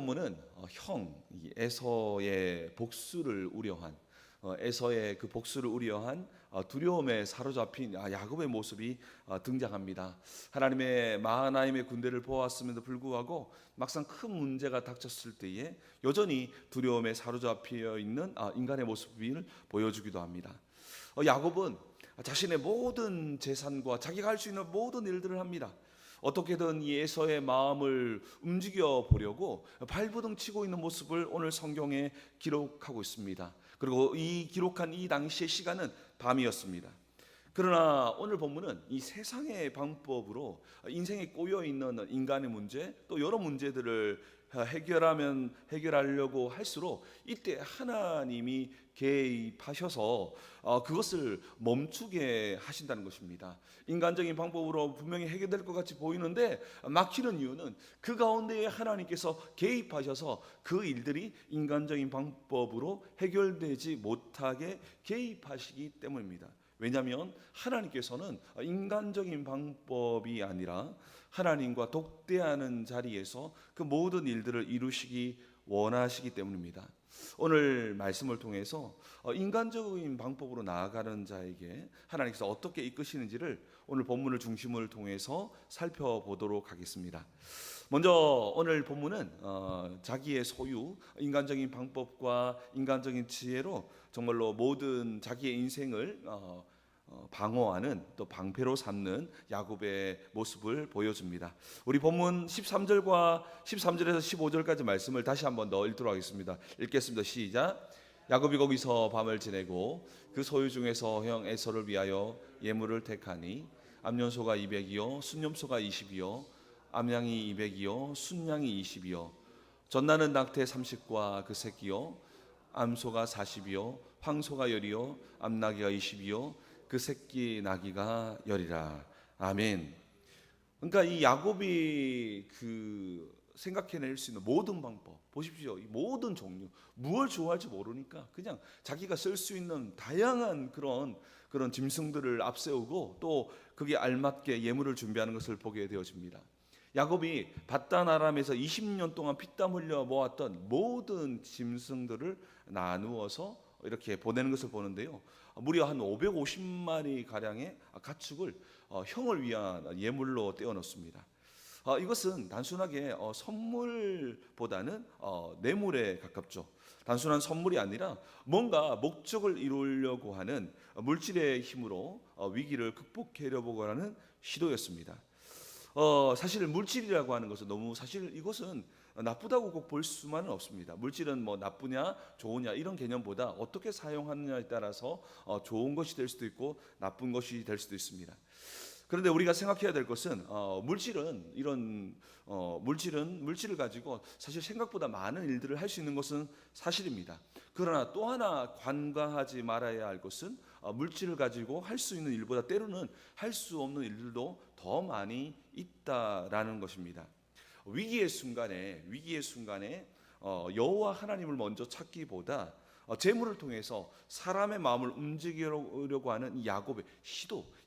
본문은 이 에서의 복수를 우려한 에서의 그 복수를 우려한 두려움에 사로잡힌 야곱의 모습이 등장합니다. 하나님의 군대를 보았음에도 불구하고 막상 큰 문제가 닥쳤을 때에 여전히 두려움에 사로잡혀 있는 인간의 모습을 보여주기도 합니다. 야곱은 자신의 모든 재산과 자기가 할 수 있는 모든 일들을 합니다. 어떻게든 이 에서의 마음을 움직여 보려고 발버둥 치고 있는 모습을 오늘 성경에 기록하고 있습니다. 그리고 이 기록한 이 당시의 시간은 밤이었습니다. 그러나 오늘 본문은 이 세상의 방법으로 인생에 꼬여 있는 인간의 문제, 또 여러 문제들을 해결하려고 할수록 이때 하나님이 개입하셔서 그것을 멈추게 하신다는 것입니다. 인간적인 방법으로 분명히 해결될 것 같이 보이는데 막히는 이유는 그 가운데에 하나님께서 개입하셔서 그 일들이 인간적인 방법으로 해결되지 못하게 개입하시기 때문입니다. 왜냐하면 하나님께서는 인간적인 방법이 아니라 하나님과 독대하는 자리에서 그 모든 일들을 이루시기 원하시기 때문입니다. 오늘 말씀을 통해서 인간적인 방법으로 나아가는 자에게 하나님께서 어떻게 이끄시는지를 오늘 본문을 중심을 통해서 살펴보도록 하겠습니다. 먼저 오늘 본문은 자기의 소유, 인간적인 방법과 인간적인 지혜로 정말로 모든 자기의 인생을 방어하는 또 방패로 삼는 야곱의 모습을 보여줍니다. 우리 본문 13절에서 15절까지 말씀을 다시 한번 더 읽도록 하겠습니다. 읽겠습니다. 시작. 야곱이 거기서 밤을 지내고 그 소유 중에서 형 에서를 위하여 예물을 택하니 암염소가 200이요 순염소가 20이요 암양이 200이요 순양이 20이요 전나는 낙태 30과 그 새끼요 암소가 40이요 황소가 10이요 암나귀가 20이요 그 새끼 나귀가 10이라. 아멘. 그러니까 이 야곱이 생각해낼 수 있는 모든 방법 보십시오. 이 모든 종류 무엇을 좋아할지 모르니까 그냥 자기가 쓸 수 있는 다양한 그런 짐승들을 앞세우고 또 그게 알맞게 예물을 준비하는 것을 보게 되어집니다. 야곱이 밧단 아람에서 20년 동안 피땀 흘려 모았던 모든 짐승들을 나누어서 이렇게 보내는 것을 보는데요. 무려 한 550마리 가량의 가축을 형을 위한 예물로 떼어놓습니다. 이것은 단순하게 선물보다는 뇌물에 가깝죠. 단순한 선물이 아니라 뭔가 목적을 이루려고 하는 물질의 힘으로 위기를 극복하려고 하는 시도였습니다. 사실 물질이라고 하는 것은 사실 이것은 나쁘다고 꼭 볼 수만은 없습니다. 물질은 뭐 나쁘냐 좋으냐 이런 개념보다 어떻게 사용하느냐에 따라서 좋은 것이 될 수도 있고 나쁜 것이 될 수도 있습니다. 그런데 우리가 생각해야 될 것은 물질을 가지고 사실 생각보다 많은 일들을 할 수 있는 것은 사실입니다. 그러나 또 하나 간과하지 말아야 할 것은 물질을 가지고 할 수 있는 일보다 때로는 할 수 없는 일들도 더 많이 있다라는 것입니다. 위기의 순간에 여호와 하나님을 먼저 찾기보다 재물을 통해서 사람의 마음을 움직이려고 하는 이 야곱의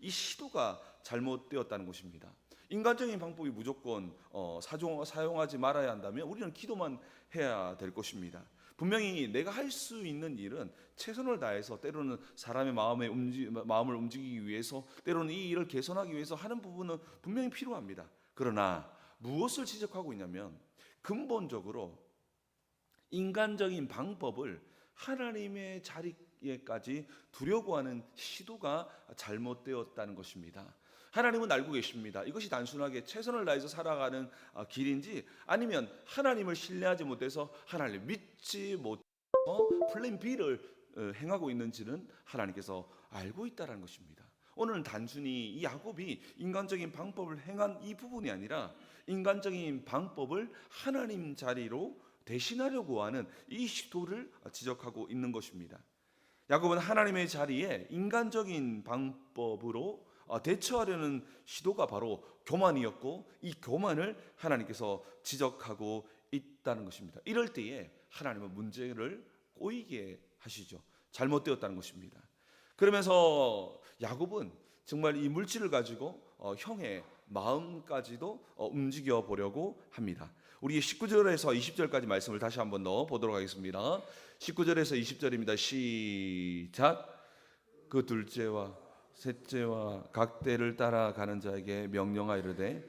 이 시도가 잘못되었다는 것입니다. 인간적인 방법이 무조건 사용하지 말아야 한다면 우리는 기도만 해야 될 것입니다. 분명히 내가 할 수 있는 일은 최선을 다해서 때로는 사람의 마음을 움직이기 위해서 때로는 이 일을 개선하기 위해서 하는 부분은 분명히 필요합니다. 그러나 무엇을 지적하고 있냐면 근본적으로 인간적인 방법을 하나님의 자리에까지 두려고 하는 시도가 잘못되었다는 것입니다. 하나님은 알고 계십니다. 이것이 단순하게 최선을 다해서 살아가는 길인지 아니면 하나님을 신뢰하지 못해서 하나님을 믿지 못해서 플랜 B를 행하고 있는지는 하나님께서 알고 있다는 것입니다. 오늘은 단순히 이 야곱이 인간적인 방법을 행한 이 부분이 아니라 인간적인 방법을 하나님 자리로 대신하려고 하는 이 시도를 지적하고 있는 것입니다. 야곱은 하나님의 자리에 인간적인 방법으로 대처하려는 시도가 바로 교만이었고 이 교만을 하나님께서 지적하고 있다는 것입니다. 이럴 때에 하나님은 문제를 꼬이게 하시죠. 잘못되었다는 것입니다. 그러면서 야곱은 정말 이 물질을 가지고 형의 마음까지도 움직여 보려고 합니다. 우리 19절에서 20절까지 말씀을 다시 한번 더 보도록 하겠습니다. 19절에서 20절입니다. 시작. 그 둘째와 셋째와 각 때를 따라가는 자에게 명령하 이르되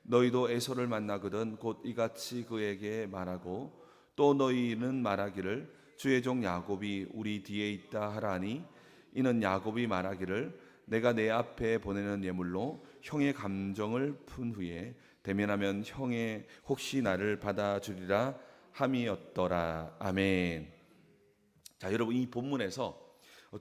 너희도 에서를 만나거든 곧 이같이 그에게 말하고 또 너희는 말하기를 주의 종 야곱이 우리 뒤에 있다 하라니 이는 야곱이 말하기를 내가 내 앞에 보내는 예물로 형의 감정을 푼 후에 대면하면 형의 혹시 나를 받아주리라 함이었더라. 아멘. 자, 여러분, 이 본문에서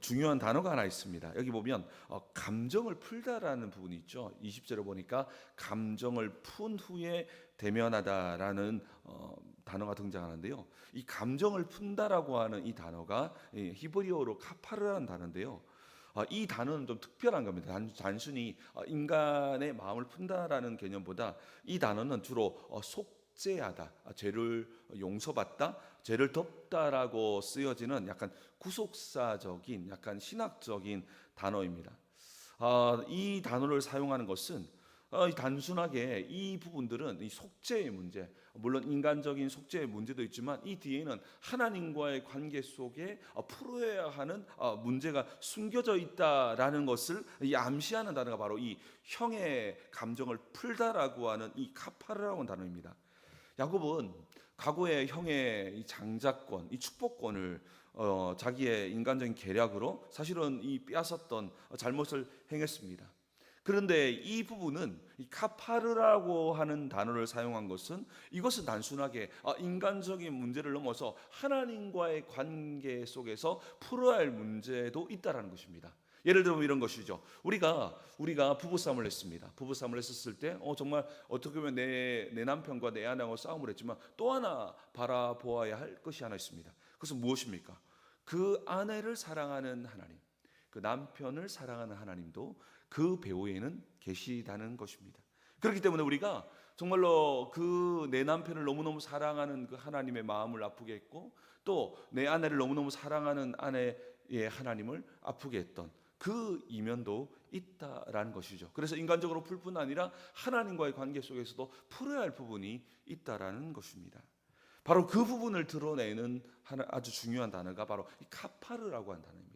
중요한 단어가 하나 있습니다. 여기 보면 감정을 풀다라는 부분이 있죠. 20절에 보니까 감정을 푼 후에 대면하다라는 단어가 등장하는데요. 이 감정을 푼다라고 하는 이 단어가 히브리어로 카파르라는 단어인데요. 이 단어는 좀 특별한 겁니다. 단순히 인간의 마음을 푼다라는 개념보다 이 단어는 주로 속죄하다, 죄를 용서받다, 죄를 덮다라고 쓰여지는 약간 구속사적인, 약간 신학적인 단어입니다. 이 단어를 사용하는 것은 단순하게 이 부분들은 이 속죄의 문제, 물론 인간적인 속죄의 문제도 있지만 이 뒤에는 하나님과의 관계 속에 풀어야 하는 문제가 숨겨져 있다라는 것을 암시하는 단어가 바로 이 형의 감정을 풀다라고 하는 이 카파르라고 하는 단어입니다. 야곱은 과거의 형의 이 장자권, 이 축복권을 자기의 인간적인 계략으로 사실은 이 빼앗았던 잘못을 행했습니다. 그런데 이 부분은 이 카파르라고 하는 단어를 사용한 것은 이것은 단순하게 인간적인 문제를 넘어서 하나님과의 관계 속에서 풀어야 할 문제도 있다라는 것입니다. 예를 들면 이런 것이죠. 우리가 부부싸움을 했습니다. 부부싸움을 했었을 때 정말 어떻게 보면 내 남편과 내 아내하고 싸움을 했지만 또 하나 바라보아야 할 것이 하나 있습니다. 그것은 무엇입니까? 그 아내를 사랑하는 하나님, 그 남편을 사랑하는 하나님도 그 배후에는 계시다는 것입니다. 그렇기 때문에 우리가 정말로 그 내 남편을 너무너무 사랑하는 그 하나님의 마음을 아프게 했고 또 내 아내를 너무너무 사랑하는 아내의 하나님을 아프게 했던 그 이면도 있다라는 것이죠. 그래서 인간적으로 풀 뿐 아니라 하나님과의 관계 속에서도 풀어야 할 부분이 있다라는 것입니다. 바로 그 부분을 드러내는 아주 중요한 단어가 바로 이 카파르라고 하는 단어입니다.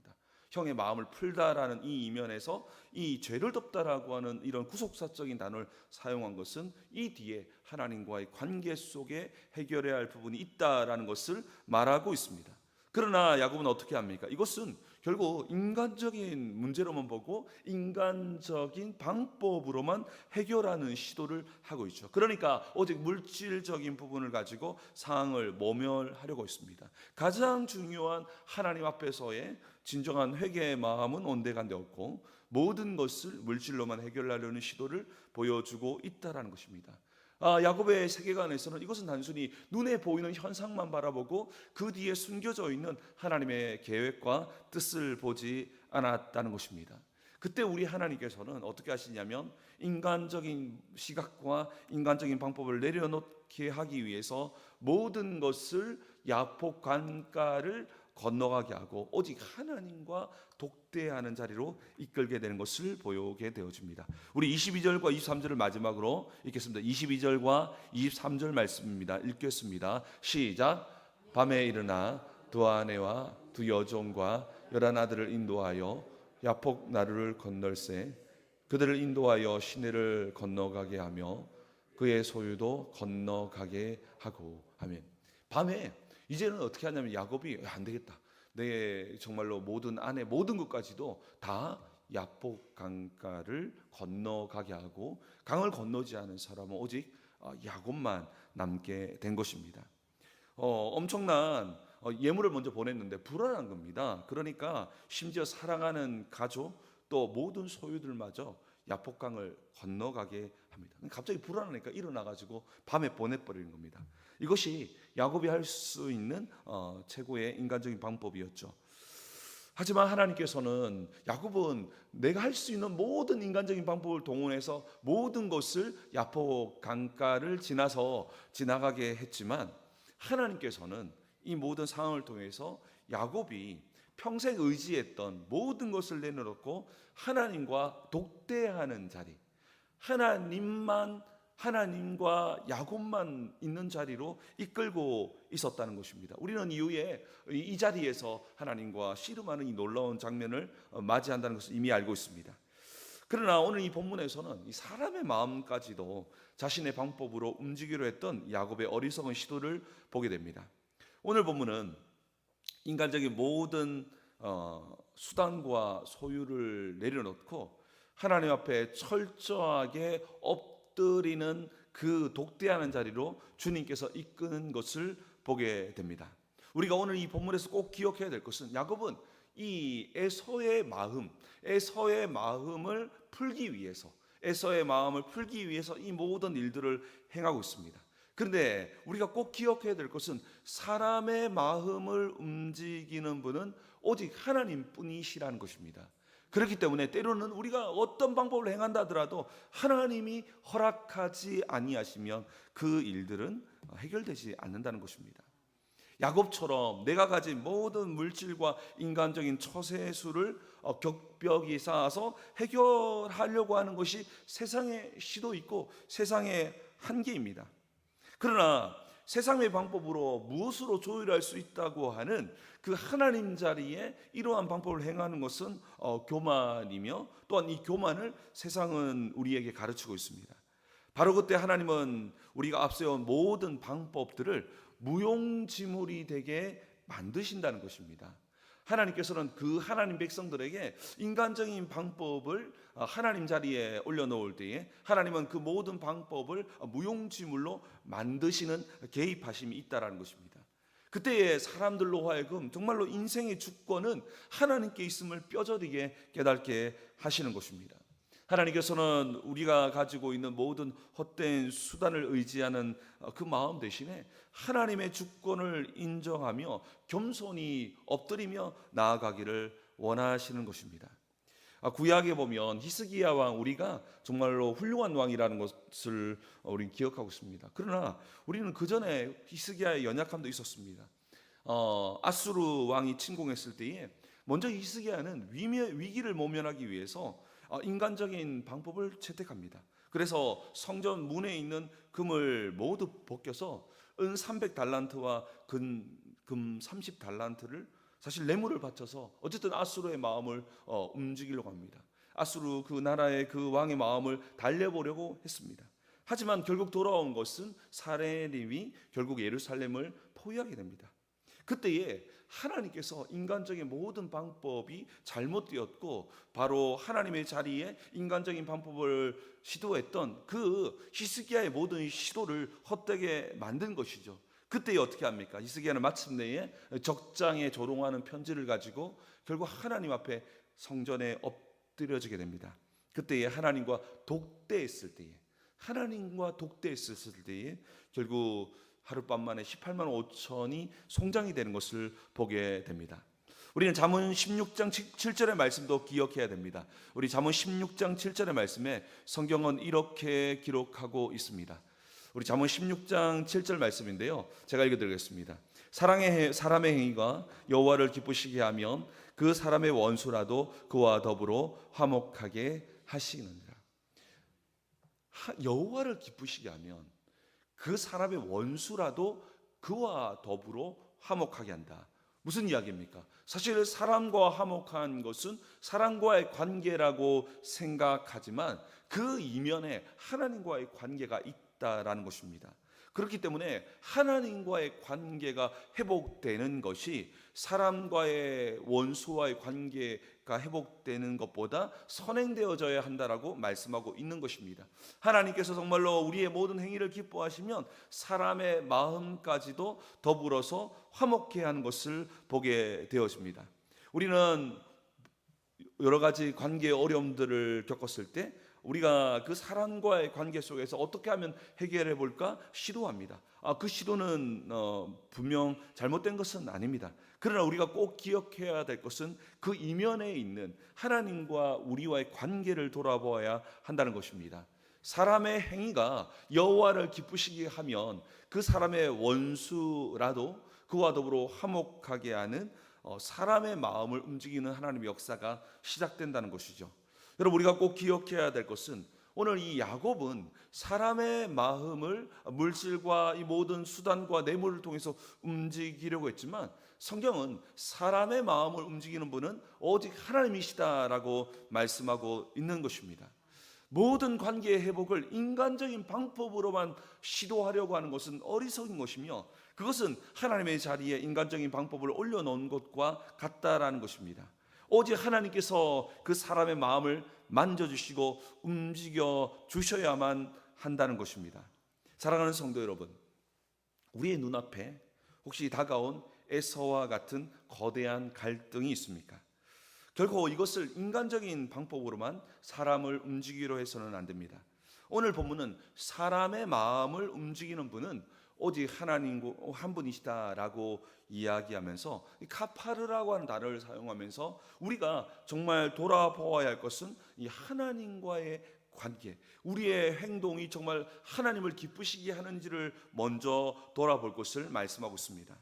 형의 마음을 풀다라는 이 이면에서 이 죄를 덮다라고 하는 이런 구속사적인 단어를 사용한 것은 이 뒤에 하나님과의 관계 속에 해결해야 할 부분이 있다라는 것을 말하고 있습니다. 그러나 야곱은 어떻게 합니까? 이것은 결국 인간적인 문제로만 보고 인간적인 방법으로만 해결하는 시도를 하고 있죠. 그러니까 오직 물질적인 부분을 가지고 상황을 모면하려고 있습니다. 가장 중요한 하나님 앞에서의 진정한 회개의 마음은 온데간데 없고 모든 것을 물질로만 해결하려는 시도를 보여주고 있다라는 것입니다. 야곱의 세계관에서는 이것은 단순히 눈에 보이는 현상만 바라보고 그 뒤에 숨겨져 있는 하나님의 계획과 뜻을 보지 않았다는 것입니다. 그때 우리 하나님께서는 어떻게 하시냐면 인간적인 시각과 인간적인 방법을 내려놓게 하기 위해서 모든 것을 야복 관가를 건너가게 하고 오직 하나님과 독대하는 자리로 이끌게 되는 것을 보게 되어집니다. 우리 22절과 23절을 마지막으로 읽겠습니다. 22절과 23절 말씀입니다. 읽겠습니다. 시작. 밤에 일어나 두 아내와 두 여종과 11아들을 인도하여 야복 나루를 건널세 그들을 인도하여 시내를 건너가게 하며 그의 소유도 건너가게 하고. 아멘. 밤에 이제는 어떻게 하냐면 야곱이 안 되겠다. 내 정말로 모든 아내 모든 것까지도 다 야복 강가를 건너가게 하고 강을 건너지 않은 사람은 오직 야곱만 남게 된 것입니다. 엄청난 예물을 먼저 보냈는데 불안한 겁니다. 그러니까 심지어 사랑하는 가족 또 모든 소유들마저 야복강을 건너가게 합니다. 갑자기 불안하니까 일어나가지고 밤에 보내버리는 겁니다. 이것이 야곱이 할 수 있는 최고의 인간적인 방법이었죠. 하지만 하나님께서는 야곱은 내가 할 수 있는 모든 인간적인 방법을 동원해서 모든 것을 야복 강가를 지나서 지나가게 했지만 하나님께서는 이 모든 상황을 통해서 야곱이 평생 의지했던 모든 것을 내려놓고 하나님과 독대하는 자리, 하나님과 야곱만 있는 자리로 이끌고 있었다는 것입니다. 우리는 이후에 이 자리에서 하나님과 씨름하는 이 놀라운 장면을 맞이한다는 것을 이미 알고 있습니다. 그러나 오늘 이 본문에서는 이 사람의 마음까지도 자신의 방법으로 움직이려 했던 야곱의 어리석은 시도를 보게 됩니다. 오늘 본문은 인간적인 모든 수단과 소유를 내려놓고 하나님 앞에 철저하게 엎드리는 그 독대하는 자리로 주님께서 이끄는 것을 보게 됩니다. 우리가 오늘 이 본문에서 꼭 기억해야 될 것은 야곱은 이 에서의 마음을 풀기 위해서 이 모든 일들을 행하고 있습니다. 그런데 우리가 꼭 기억해야 될 것은 사람의 마음을 움직이는 분은 오직 하나님뿐이시라는 것입니다. 그렇기 때문에 때로는 우리가 어떤 방법을 행한다 하더라도 하나님이 허락하지 아니하시면 그 일들은 해결되지 않는다는 것입니다. 야곱처럼 내가 가진 모든 물질과 인간적인 처세수를 격벽이 쌓아서 해결하려고 하는 것이 세상의 시도 있고 세상의 한계입니다. 그러나 세상의 방법으로 무엇으로 조율할 수 있다고 하는 그 하나님 자리에 이러한 방법을 행하는 것은 교만이며, 또한 이 교만을 세상은 우리에게 가르치고 있습니다. 바로 그때 하나님은 우리가 앞세운 모든 방법들을 무용지물이 되게 만드신다는 것입니다. 하나님께서는 그 하나님 백성들에게 인간적인 방법을 하나님 자리에 올려놓을 때에 하나님은 그 모든 방법을 무용지물로 만드시는 개입하심이 있다라는 것입니다. 그때의 사람들로 하여금 정말로 인생의 주권은 하나님께 있음을 뼈저리게 깨닫게 하시는 것입니다. 하나님께서는 우리가 가지고 있는 모든 헛된 수단을 의지하는 그 마음 대신에 하나님의 주권을 인정하며 겸손히 엎드리며 나아가기를 원하시는 것입니다. 구약에 보면 히스기야 왕, 우리가 정말로 훌륭한 왕이라는 것을 우리는 기억하고 있습니다. 그러나 우리는 그 전에 히스기야의 연약함도 있었습니다. 아수르 왕이 침공했을 때에 먼저 히스기야는 위기를 모면하기 위해서 인간적인 방법을 채택합니다. 그래서 성전 문에 있는 금을 모두 벗겨서 은 300달란트와 금 30달란트를 사실 뇌물을 바쳐서 어쨌든 아수르의 마음을 움직이려고 합니다. 아수르 그 나라의 그 왕의 마음을 달래보려고 했습니다. 하지만 결국 돌아온 것은 사내립이 결국 예루살렘을 포위하게 됩니다. 그때에 하나님께서 인간적인 모든 방법이 잘못되었고 바로 하나님의 자리에 인간적인 방법을 시도했던 그 히스기야의 모든 시도를 헛되게 만든 것이죠. 그때 어떻게 합니까? 히스기야는 마침내에 적장에 조롱하는 편지를 가지고 결국 하나님 앞에 성전에 엎드려지게 됩니다. 그때에 하나님과 독대했을 때에 결국 하룻밤 만에 18만 5천이 송장이 되는 것을 보게 됩니다. 우리는 잠언 16장 7절의 말씀도 기억해야 됩니다. 우리 잠언 16장 7절의 말씀에 성경은 이렇게 기록하고 있습니다. 우리 잠언 16장 7절 말씀인데요, 제가 읽어드리겠습니다. 사람의 행위가 여호와를 기쁘시게 하면 그 사람의 원수라도 그와 더불어 화목하게 하시느니라. 여호와를 기쁘시게 하면 그 사람의 원수라도 그와 더불어 화목하게 한다. 무슨 이야기입니까? 사실 사람과 화목한 것은 사람과의 관계라고 생각하지만 그 이면에 하나님과의 관계가 있다라는 것입니다. 그렇기 때문에 하나님과의 관계가 회복되는 것이 사람과의 원수와의 관계가 회복되는 것보다 선행되어져야 한다라고 말씀하고 있는 것입니다. 하나님께서 정말로 우리의 모든 행위를 기뻐하시면 사람의 마음까지도 더불어서 화목해 하는 것을 보게 되어집니다. 우리는 여러 가지 관계의 어려움들을 겪었을 때 우리가 그 사람과의 관계 속에서 어떻게 하면 해결해 볼까 시도합니다. 그 시도는 분명 잘못된 것은 아닙니다. 그러나 우리가 꼭 기억해야 될 것은 그 이면에 있는 하나님과 우리와의 관계를 돌아보아야 한다는 것입니다. 사람의 행위가 여호와를 기쁘시게 하면 그 사람의 원수라도 그와 더불어 화목하게 하는 사람의 마음을 움직이는 하나님의 역사가 시작된다는 것이죠. 여러분, 우리가 꼭 기억해야 될 것은 오늘 이 야곱은 사람의 마음을 물질과 이 모든 수단과 뇌물을 통해서 움직이려고 했지만 성경은 사람의 마음을 움직이는 분은 오직 하나님이시다라고 말씀하고 있는 것입니다. 모든 관계의 회복을 인간적인 방법으로만 시도하려고 하는 것은 어리석은 것이며 그것은 하나님의 자리에 인간적인 방법을 올려놓은 것과 같다라는 것입니다. 오직 하나님께서 그 사람의 마음을 만져주시고 움직여 주셔야만 한다는 것입니다. 사랑하는 성도 여러분, 우리의 눈앞에 혹시 다가온 에서와 같은 거대한 갈등이 있습니까? 결코 이것을 인간적인 방법으로만 사람을 움직이려 해서는 안 됩니다. 오늘 본문은 사람의 마음을 움직이는 분은 오직 하나님 한 분이시다라고 이야기하면서 카파르라고 하는 단어를 사용하면서 우리가 정말 돌아보아야 할 것은 이 하나님과의 관계, 우리의 행동이 정말 하나님을 기쁘시게 하는지를 먼저 돌아볼 것을 말씀하고 있습니다.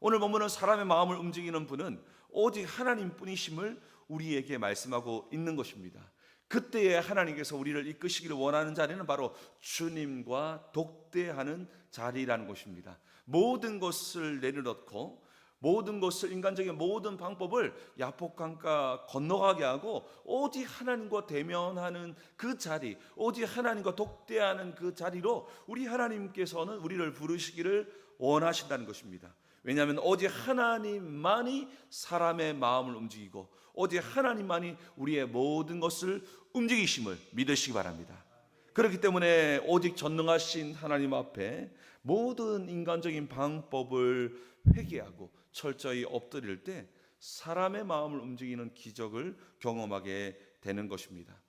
오늘 본문은 사람의 마음을 움직이는 분은 오직 하나님뿐이심을 우리에게 말씀하고 있는 것입니다. 그때에 하나님께서 우리를 이끄시기를 원하는 자리는 바로 주님과 독대하는 자리라는 것입니다. 모든 것을 내려놓고 모든 것을 인간적인 모든 방법을 야폭강가 건너가게 하고 오직 하나님과 대면하는 그 자리, 오직 하나님과 독대하는 그 자리로 우리 하나님께서는 우리를 부르시기를 원하신다는 것입니다. 왜냐하면 오직 하나님만이 사람의 마음을 움직이고 오직 하나님만이 우리의 모든 것을 움직이심을 믿으시기 바랍니다. 그렇기 때문에 오직 전능하신 하나님 앞에 모든 인간적인 방법을 회개하고 철저히 엎드릴 때 사람의 마음을 움직이는 기적을 경험하게 되는 것입니다.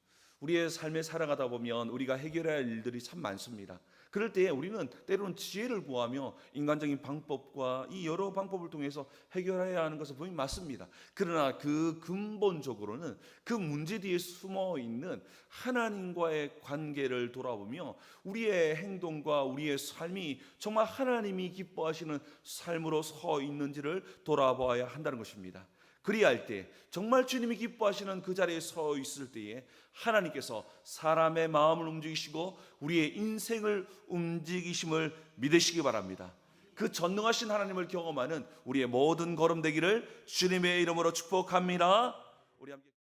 우리의 삶에 살아가다 보면 우리가 해결해야 할 일들이 참 많습니다. 그럴 때 우리는 때로는 지혜를 구하며 인간적인 방법과 이 여러 방법을 통해서 해결해야 하는 것은 분명히 맞습니다. 그러나 그 근본적으로는 그 문제 뒤에 숨어 있는 하나님과의 관계를 돌아보며 우리의 행동과 우리의 삶이 정말 하나님이 기뻐하시는 삶으로 서 있는지를 돌아봐야 한다는 것입니다. 그리할 때 정말 주님이 기뻐하시는 그 자리에 서 있을 때에 하나님께서 사람의 마음을 움직이시고 우리의 인생을 움직이심을 믿으시기 바랍니다. 그 전능하신 하나님을 경험하는 우리의 모든 걸음 되기를 주님의 이름으로 축복합니다. 우리 함께